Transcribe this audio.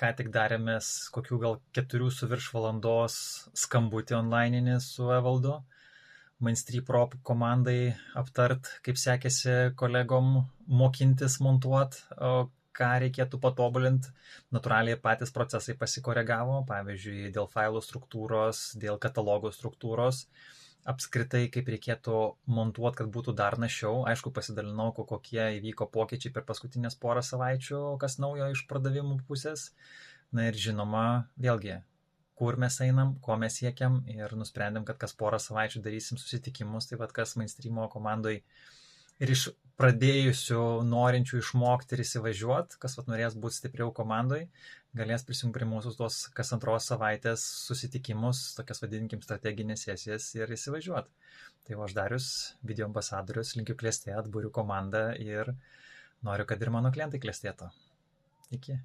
ką tik darėmės kokių gal 4 su virš valandos skambutį onlininį su Evaldu. Mainstream Pro komandai aptart, kaip sekėsi kolegom mokintis montuot, ką reikėtų patobulinti. Natūraliai patys procesai pasikoregavo, pavyzdžiui, dėl failų struktūros, dėl katalogų struktūros, apskritai kaip reikėtų montuoti, kad būtų dar našiau. Aišku, pasidalinau, kokie įvyko pokyčiai per paskutinės porą savaičių, kas naujo iš pardavimų pusės. Na ir žinoma, vėlgi, kur mes einam, ko mes siekiam ir nusprendėm, kad kas porą savaičių darysim susitikimus, tai vad kas Mainstreamo komandoj ir iš pradėjusių norinčių išmokti ir įsivažiuoti, kas vat norės būti stipriau komandoj, galės prisijungti prie mūsų tuos kas antros savaitės susitikimus, tokias vadinkim strateginės sesijas ir įsivažiuoti. Tai aš Darius, video ambasadorius, linkiu klestėt, būriu komandą ir noriu, kad ir mano klientai klestėtų. Iki.